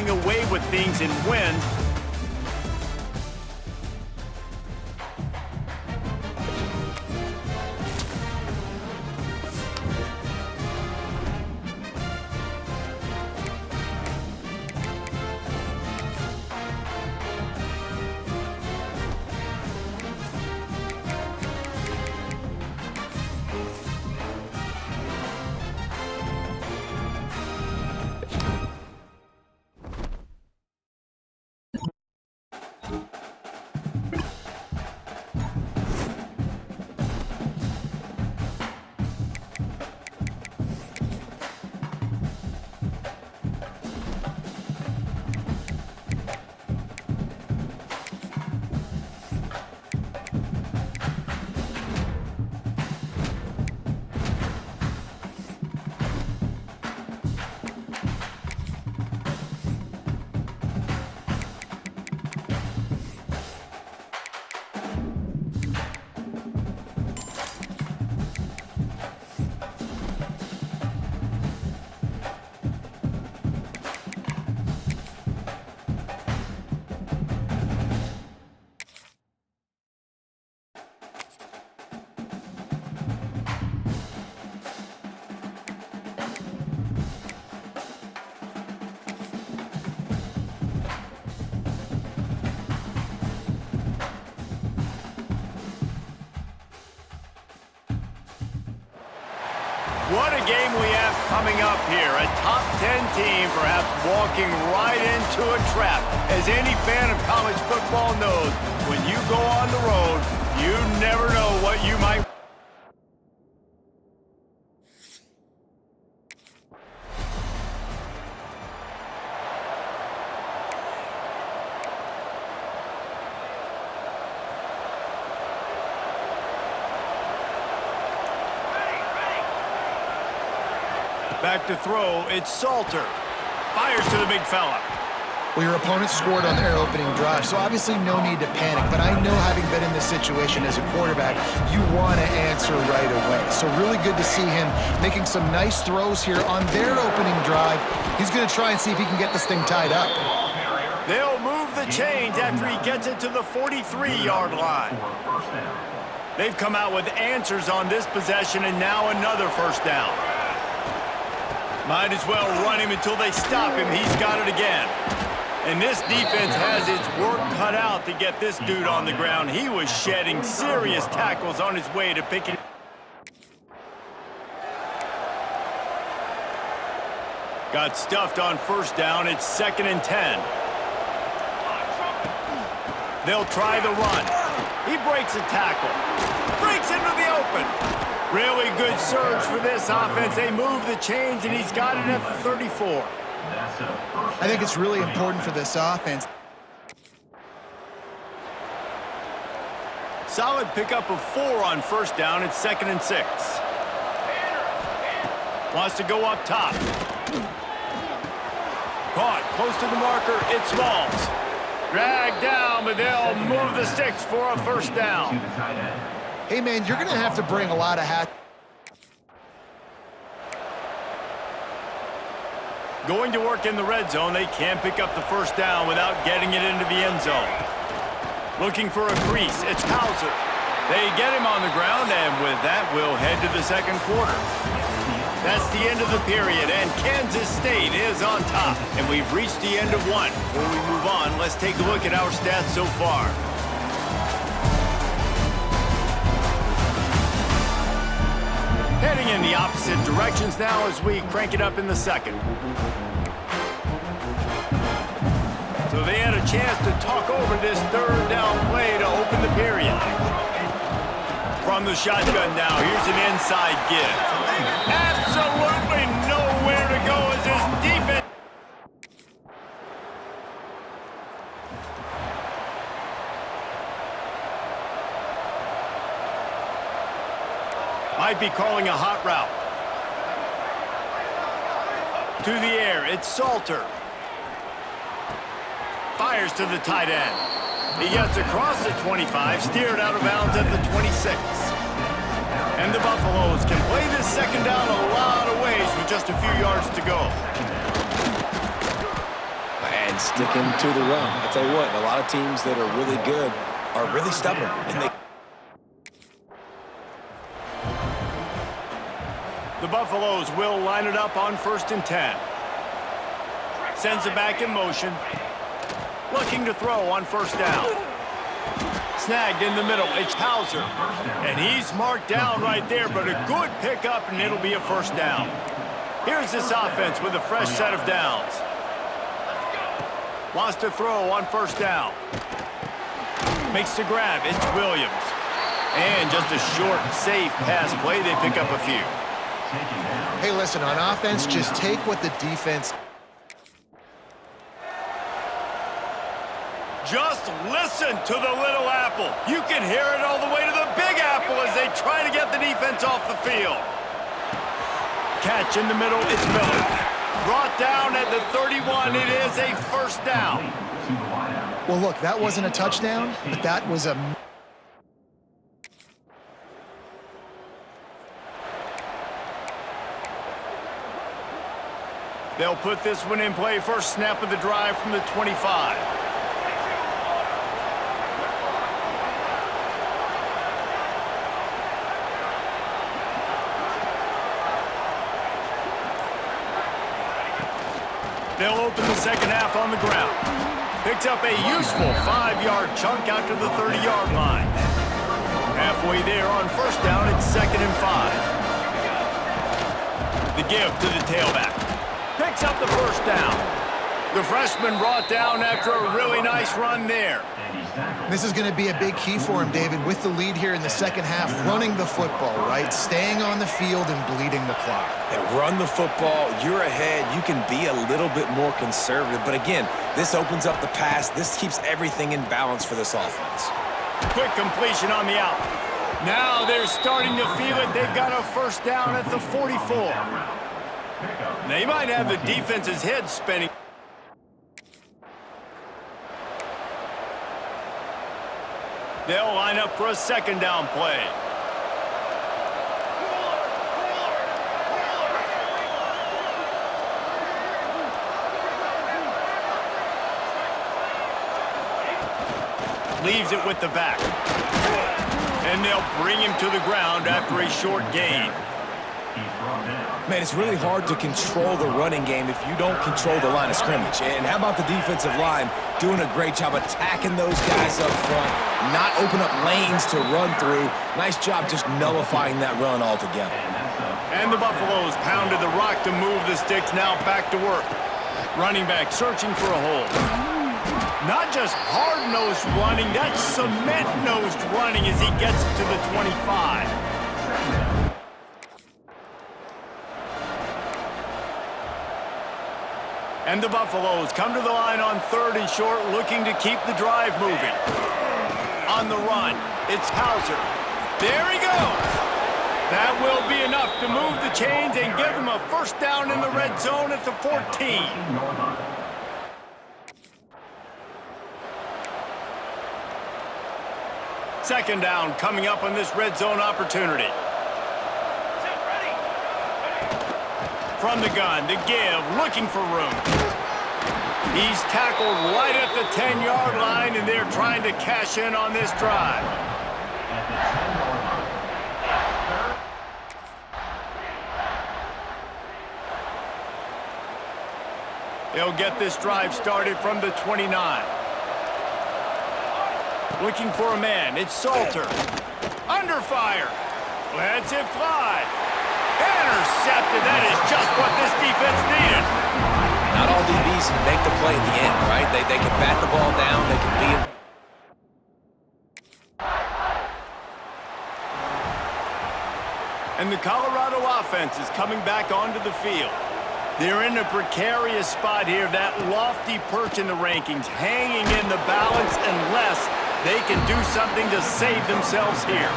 running away with things and wins. What a game we have coming up here. A top 10 team perhaps walking right into a trap. As any fan of college football knows, when you go on the road, you never know what you might... Back to throw, it's Salter. Fires to the big fella. Well, your opponent scored on their opening drive, so obviously no need to panic. But I know, having been in this situation as a quarterback, you want to answer right away. So really good to see him making some nice throws here on their opening drive. He's going to try and see if he can get this thing tied up. They'll move the chains after he gets it to the 43-yard line. They've come out with answers on this possession, and now another first down. Might as well run him until they stop him. He's got it again. And this defense has its work cut out to get this dude on the ground. He was shedding serious tackles on his way to picking. Got stuffed on first down. It's 2nd and 10. They'll try the run. He breaks a tackle. Breaks into the open. Really good surge for this offense. They move the chains, and he's got it at the 34. I think it's really important for this offense. Solid pickup of 4 on first down. It's 2nd and 6. Wants to go up top. Caught close to the marker. It's Smalls. Dragged down, but they'll move the sticks for a first down. Hey, man, you're going to have to bring a lot of hat. Going to work in the red zone. They can't pick up the first down without getting it into the end zone. Looking for a crease. It's Hauser. They get him on the ground, and with that, we'll head to the second quarter. That's the end of the period, and Kansas State is on top. And we've reached the end of one. Before we move on, let's take a look at our stats so far. Heading in the opposite directions now as we crank it up in the second. So they had a chance to talk over this third down play to open the period. From the shotgun now, here's an inside give. Absolutely nowhere to go as his defense. Might be calling a hot route. To the air, it's Salter. Fires to the tight end. He gets across the 25, steered out of bounds at the 26. And the Buffaloes can play this second down a lot of ways with just a few yards to go. and sticking to the run. I tell you what, a lot of teams that are really good are really stubborn, and they. The Buffaloes will line it up on 1st and 10. Sends it back in motion. Looking to throw on 1st down. Snagged in the middle. It's Hauser. And he's marked down right there, but a good pickup, and it'll be a 1st down. Here's this offense with a fresh set of downs. Wants to throw on 1st down. Makes the grab. It's Williams. And just a short, safe pass play. They pick up a few. Hey, listen, on offense, just take what the defense... Just listen to the little apple. You can hear it all the way to the big apple as they try to get the defense off the field. Catch in the middle, it's Miller. Brought down at the 31, it is a 1st down. Well, look, that wasn't a touchdown, but that was a... They'll put this one in play. First snap of the drive from the 25. They'll open the second half on the ground. Picks up a useful 5-yard chunk out to the 30-yard line. Halfway there on 1st down, it's 2nd and 5. The give to the tailback. Picks up the 1st down. The freshman brought down after a really nice run there. This is going to be a big key for him, David, with the lead here in the second half, running the football, right? Staying on the field and bleeding the clock. And run the football, you're ahead, you can be a little bit more conservative. But again, this opens up the pass. This keeps everything in balance for this offense. Quick completion on the out. Now they're starting to feel it. They've got a 1st down at the 44. They might have the defense's head spinning. They'll line up for a 2nd down play. Leaves it with the back. And they'll bring him to the ground after a short gain. Man, it's really hard to control the running game if you don't control the line of scrimmage. And how about the defensive line doing a great job attacking those guys up front, not open up lanes to run through. Nice job just nullifying that run altogether. And the Buffaloes pounded the rock to move the sticks, now back to work. Running back searching for a hole. Not just hard-nosed running, that's cement-nosed running as he gets to the 25. And the Buffaloes come to the line on 3rd and short, looking to keep the drive moving. On the run, it's Hauser. There he goes. That will be enough to move the chains and give them a 1st down in the red zone at the 14. Second down coming up on this red zone opportunity. From the gun, the give, looking for room. He's tackled right at the 10-yard line, and they're trying to cash in on this drive. They'll get this drive started from the 29. Looking for a man, it's Salter. Under fire. Lets it fly. Intercepted. That is just what this defense needed. Not all DBs make the play at the end, right? They can bat the ball down. They can be... And the Colorado offense is coming back onto the field. They're in a precarious spot here, that lofty perch in the rankings, hanging in the balance unless they can do something to save themselves here.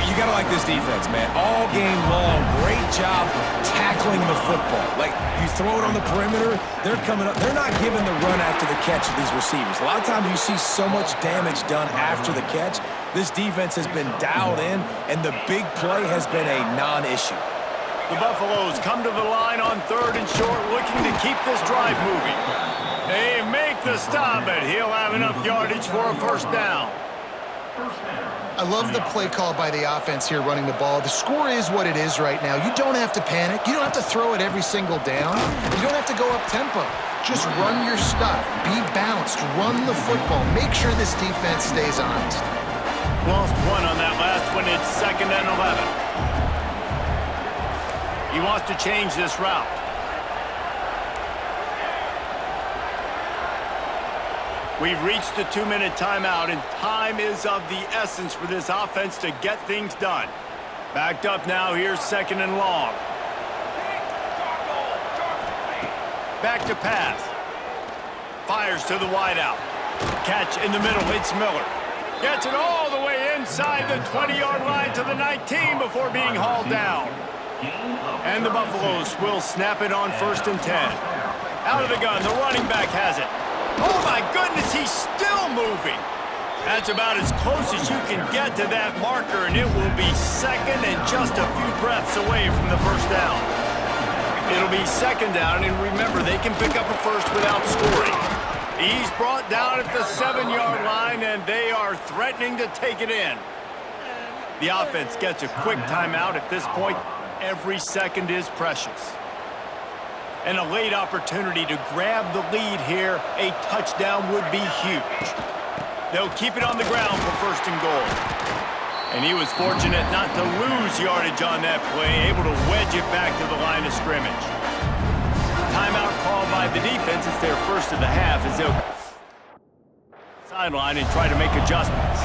You gotta like this defense, man. All game long, great job tackling the football. Like, you throw it on the perimeter, they're coming up. They're not giving the run after the catch to these receivers. A lot of times you see so much damage done after the catch. This defense has been dialed in, and the big play has been a non-issue. The Buffaloes come to the line on 3rd and short, looking to keep this drive moving. They make the stop, but he'll have enough yardage for a first down. I love the play call by the offense here running the ball. The score is what it is right now. You don't have to panic. You don't have to throw it every single down. You don't have to go up tempo. Just run your stuff. Be balanced. Run the football. Make sure this defense stays honest. Lost one on that last one. It's 2nd and 11. He wants to change this route. We've reached the 2-minute timeout, and time is of the essence for this offense to get things done. Backed up now, here's 2nd and long. Back to pass. Fires to the wideout. Catch in the middle, it's Miller. Gets it all the way inside the 20-yard line to the 19 before being hauled down. And the Buffaloes will snap it on 1st and 10. Out of the gun, the running back has it. Oh my goodness, he's still moving. That's about as close as you can get to that marker, and it will be 2nd and just a few breaths away from the first down. It'll be 2nd down, and remember, they can pick up a first without scoring. He's brought down at the 7-yard line, and they are threatening to take it in. The offense gets a quick timeout at this point. Every second is precious. And a late opportunity to grab the lead here. A touchdown would be huge. They'll keep it on the ground for 1st and goal. And he was fortunate not to lose yardage on that play, able to wedge it back to the line of scrimmage. Timeout called by the defense. It's their first of the half as they'll sideline and try to make adjustments.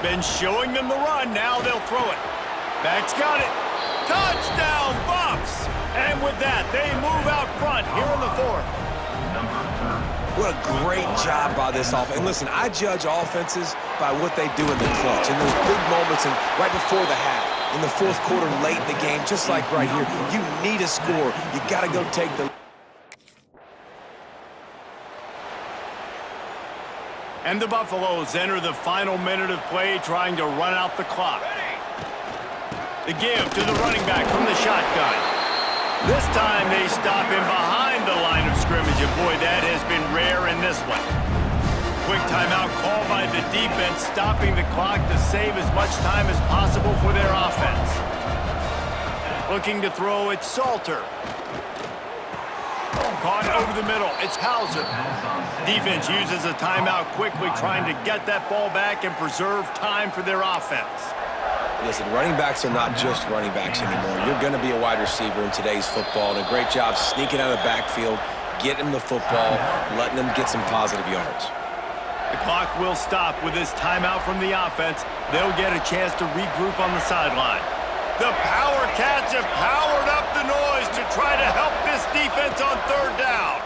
Been showing them the run. Now they'll throw it. Back's got it. Touchdown, Buffs! And with that, they move out front here in the 4th. What a great job by this offense. And listen, I judge offenses by what they do in the clutch, in those big moments and right before the half, in the 4th quarter, late in the game, just like right here. You need a score. You got to go take the... And the Buffaloes enter the final minute of play, trying to run out the clock. The give to the running back from the shotgun. This time they stop him behind the line of scrimmage, and boy, that has been rare in this one. Quick timeout called by the defense, stopping the clock to save as much time as possible for their offense. Looking to throw, it's Salter. Caught over the middle, it's Hauser. Defense uses a timeout quickly, trying to get that ball back and preserve time for their offense. Listen, running backs are not just running backs anymore. You're going to be a wide receiver in today's football, and a great job sneaking out of the backfield, getting the football, letting them get some positive yards. The clock will stop with this timeout from the offense. They'll get a chance to regroup on the sideline. The Power Cats have powered up the noise to try to help this defense on 3rd down.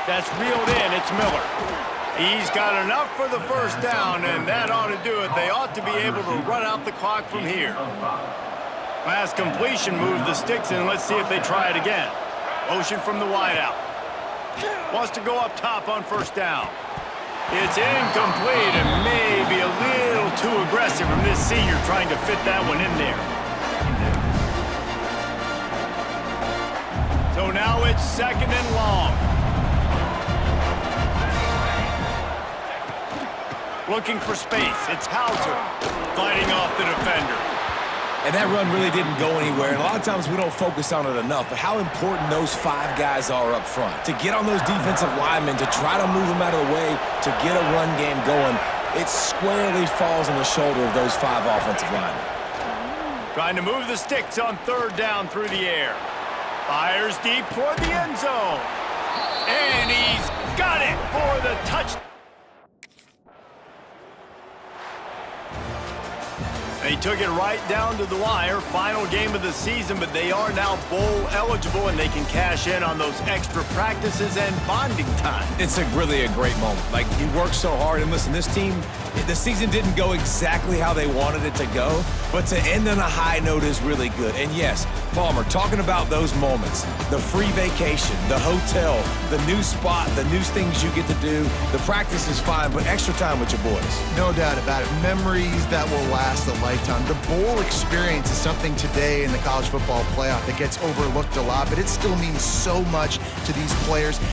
That's reeled in, it's Miller. He's got enough for the first down, and that ought to do it. They ought to be able to run out the clock from here. Last completion moved the sticks in. Let's see if they try it again. Motion from the wideout. Wants to go up top on 1st down. It's incomplete and maybe a little too aggressive from this senior trying to fit that one in there. So now it's 2nd and long. Looking for space. It's Hauser fighting off the defender. And that run really didn't go anywhere. And a lot of times we don't focus on it enough, but how important those 5 guys are up front. To get on those defensive linemen, to try to move them out of the way, to get a run game going, it squarely falls on the shoulder of those 5 offensive linemen. Trying to move the sticks on 3rd down through the air. Fires deep toward the end zone. And he's got it for the touchdown. They took it right down to the wire. Final game of the season, but they are now bowl eligible, and they can cash in on those extra practices and bonding time. It's really a great moment. Like, you worked so hard, and listen, this team, the season didn't go exactly how they wanted it to go, but to end on a high note is really good. And yes, Palmer, talking about those moments, the free vacation, the hotel, the new spot, the new things you get to do, the practice is fine, but extra time with your boys. No doubt about it. Memories that will last a lifetime. The bowl experience is something today in the college football playoff that gets overlooked a lot, but it still means so much to these players.